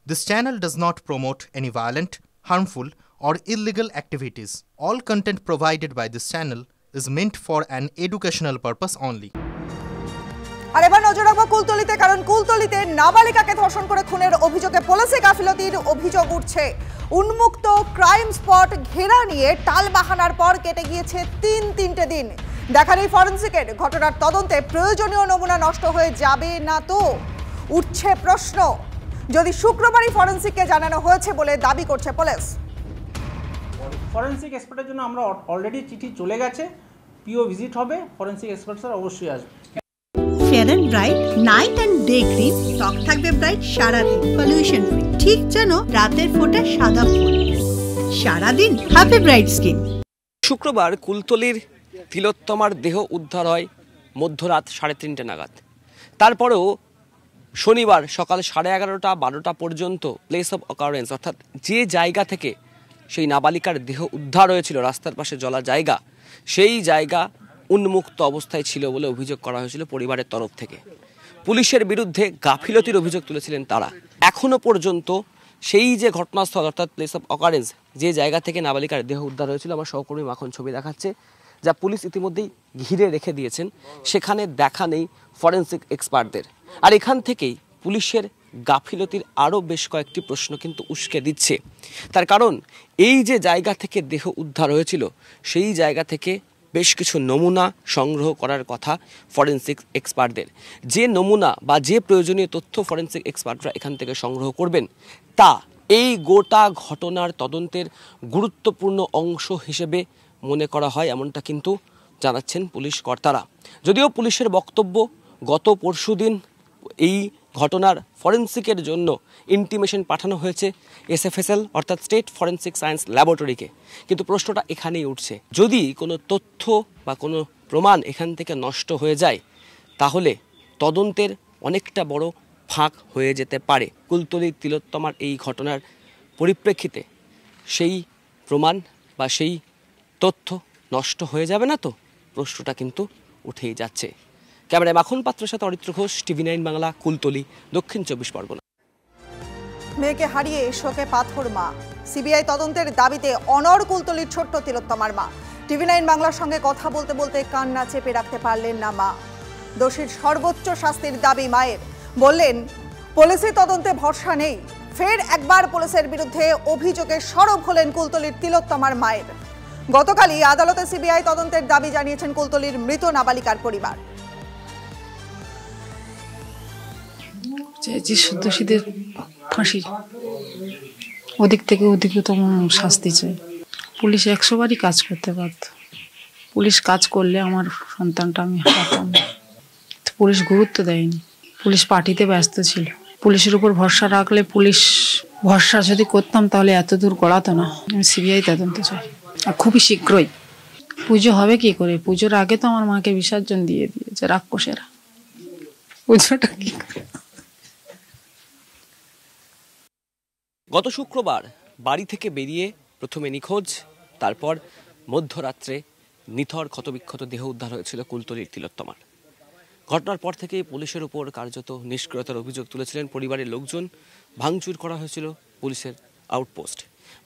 This channel does not promote any violent, harmful, or illegal activities. All content provided by this channel is meant for an educational purpose only. আর এবার নজর রাখবো কুলতলিতে, কারণ কুলতলিতে নাবালিকাকে ধর্ষণ করে খুনের অভিযোগে পুলিশে গাফিলতির অভিযোগ উঠছে। উন্মুক্ত ক্রাইম স্পট ঘেরা নিয়ে টালবাহানার পর কেটে গিয়েছে তিনটে দিন। দেখা নেই ফরেনসিকের। ঘটনার তদন্তে প্রয়োজনীয় নমুনা নষ্ট হয়ে যাবে না তো? উঠছে প্রশ্ন। যদি শুক্রবারই ফরেনসিককে জানানো হয়েছে বলে দাবি করছে পুলিশ। ফরেনসিক এক্সপার্টের জন্য আমরা অলরেডি চিঠি চলে গেছে, পিও ভিজিট হবে, ফরেনসিক এক্সপার্ট স্যার অবশ্যই আসবে। Fair and bright night and day cream, ত্বক থাকবে ব্রাইট সারাদিন, পলিউশন ফ্রি, ঠিক যেন রাতের ফোঁটা সাদা ফুল। সারাদিন হ্যাপি ব্রাইট স্কিন। শুক্রবার কুলতলির তিলোত্তমার দেহ উদ্ধার হয় মধ্যরাত 3:30 নাগাদ। তারপরেও শনিবার সকাল 11:30-12টা পর্যন্ত প্লেস অফ অকারেন্স অর্থাৎ যে জায়গা থেকে সেই নাবালিকার দেহ উদ্ধার হয়েছিল, রাস্তার পাশে জলা জায়গা, সেই জায়গা উন্মুক্ত অবস্থায় ছিল বলে অভিযোগ করা হয়েছিল পরিবারের তরফ থেকে। পুলিশের বিরুদ্ধে গাফিলতির অভিযোগ তুলেছিলেন তারা। এখনও পর্যন্ত সেই যে ঘটনাস্থল অর্থাৎ প্লেস অফ অকারেন্স, যে জায়গা থেকে নাবালিকার দেহ উদ্ধার হয়েছিল, আমার সহকর্মী মাখন ছবি দেখাচ্ছে, যা পুলিশ ইতিমধ্যেই ঘিরে রেখে দিয়েছেন, সেখানে দেখা নেই ফরেনসিক এক্সপার্টদের। আর এখান থেকেই পুলিশের গাফিলতির আরও বেশ কয়েকটি প্রশ্ন কিন্তু উস্কে দিচ্ছে। তার কারণ এই যে জায়গা থেকে দেহ উদ্ধার হয়েছিল, সেই জায়গা থেকে বেশ কিছু নমুনা সংগ্রহ করার কথা ফরেনসিক এক্সপার্টদের। যে নমুনা বা যে প্রয়োজনীয় তথ্য ফরেনসিক এক্সপার্টরা এখান থেকে সংগ্রহ করবেন, তা এই গোটা ঘটনার তদন্তের গুরুত্বপূর্ণ অংশ হিসেবে মনে করা হয়, এমনটা কিন্তু জানাচ্ছেন পুলিশ কর্তারা। যদিও পুলিশের বক্তব্য, গত পরশুদিন এই ঘটনার ফরেনসিকের জন্য ইন্টিমেশন পাঠানো হয়েছে SFSL অর্থাৎ স্টেট ফরেনসিক সায়েন্স ল্যাবরেটরিকে। কিন্তু প্রশ্নটা এখানেই উঠছে, যদি কোনো তথ্য বা কোনো প্রমাণ এখান থেকে নষ্ট হয়ে যায়, তাহলে তদন্তের অনেকটা বড় ফাঁক হয়ে যেতে পারে। কুলতলির তিলোত্তমার এই ঘটনার পরিপ্রেক্ষিতে সেই প্রমাণ বা সেই তথ্য নষ্ট হয়ে যাবে না তো? প্রশ্নটা কিন্তু উঠেই যাচ্ছে। ক্যামেরায় মাখন পাত্রের সাথে অরিত্র ঘোষ, TV9 বাংলা, কুলতলি, দক্ষিণ 24 পরগনা। মেয়েকে হারিয়ে শোকে পাথর মা। সিবিআই তদন্তের দাবিতে অনড় কুলতলির ছোট্ট তিলোত্তমার মা। TV9 বাংলার সঙ্গে কথা বলতে বলতে কান্না চেপে রাখতে পারলেন না মা। দোষীর সর্বোচ্চ শাস্তির দাবি মায়ের। বললেন, পুলিশের তদন্তে ভরসা নেই। ফের একবার পুলিশের বিরুদ্ধে অভিযোগে সরব হলেন কুলতলির তিলোত্তমার মায়ের। গতকালই আদালতে সিবিআই তদন্তের দাবি জানিয়েছেন কুলতলির মৃত নাবালিকার পরিবার। যে দোষীদের ফাঁসি, ওদিক থেকে অধিকতম শাস্তি চাই। পুলিশ 100 বারই কাজ করতে পারত। পুলিশ কাজ করলে আমার সন্তানটা আমি হারাতাম। পুলিশ গুরুত্ব দেয়নি, পুলিশ পার্টিতে ব্যস্ত ছিল। পুলিশের উপর ভরসা রাখলে, পুলিশ ভরসা যদি করতাম, তাহলে এত দূর গড়াতো না। আমি সিবিআই তদন্ত চাই, আর খুবই শীঘ্রই। পুজো হবে কি করে? পুজোর আগে তো আমার মাকে বিসর্জন দিয়ে দিয়েছে রাক্ষসেরা। পুজোটা কি করে? গত শুক্রবার বাড়ি থেকে বেরিয়ে প্রথমে নিখোঁজ, তারপর মধ্যরাত্রে নিথর ক্ষতবিক্ষত দেহ উদ্ধার হয়েছিল কুলতলির তিলোত্তমার। ঘটনার পর থেকেই পুলিশের উপর কার্যত নিষ্ক্রিয়তার অভিযোগ তুলেছিলেন পরিবারের লোকজন। ভাঙচুর করা হয়েছিল পুলিশের আউটপোস্ট।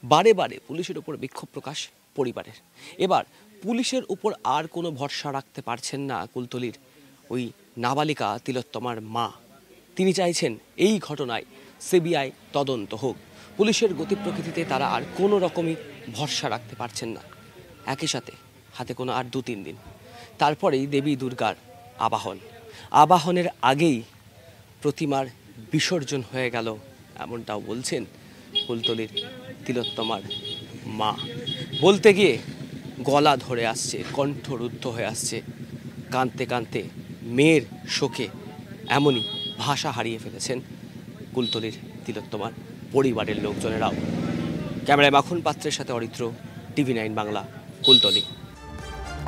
বারে বারে পুলিশের উপর বিক্ষোভ প্রকাশ পরিবারের। এবার পুলিশের উপর আর কোনো ভরসা রাখতে পারছেন না কুলতলির ওই নাবালিকা তিলোত্তমার মা। তিনি চাইছেন এই ঘটনায় সিবিআই তদন্ত হোক। পুলিশের গতি প্রকৃতিতে তারা আর কোনো রকমই ভরসা রাখতে পারছেন না। একই সাথে হাতে কোনো আর 2-3 দিন, তারপরেই দেবী দুর্গার আবাহনের আগেই প্রতিমার বিসর্জন হয়ে গেল, এমনটাও বলছেন কুলতলির তিলোত্তমার মা। বলতে গিয়ে গলা ধরে আসছে, কণ্ঠরুদ্ধ হয়ে আসছে। কাঁদতে কাঁদতে মেয়ের শোকে এমনই ভাষা হারিয়ে ফেলেছেন কুলতলির তিলোত্তমার পরিবারের লোকজনেরাও। ক্যামেরায় মাখন পাত্রের সাথে অরিত্র, TV9 বাংলা, কুলতলি।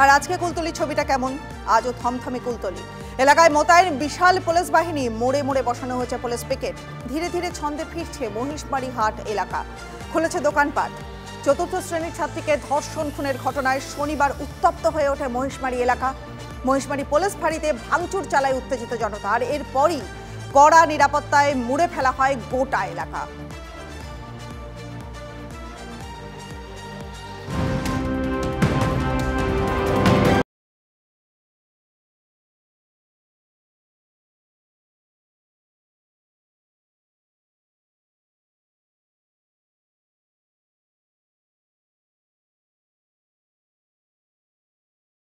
আর আজকে কুলতলির ছবিটা কেমন? আজও থমথমে কুলতলি। এলাকায় মোতায়েন বিশাল পুলিশ বাহিনী। মোড়ে মোড়ে বসানো হয়েছে পুলিশ পিকেট। ধীরে ধীরে ছন্দে ফিরছে মহিষবাড়ি হাট এলাকা। খুলেছে দোকানপাট। 4র্থ শ্রেণীর ছাত্রীকে ধর্ষণ খুনের ঘটনায় শনিবার উত্তপ্ত হয়ে ওঠে মহিষবাড়ি এলাকা। মহিষবাড়ি পুলিশ ফাঁড়িতে ভাঙচুর চালায় উত্তেজিত জনতা। আর এরপরই কড়া নিরাপত্তায় মুড়ে ফেলা হয় গোটা এলাকা।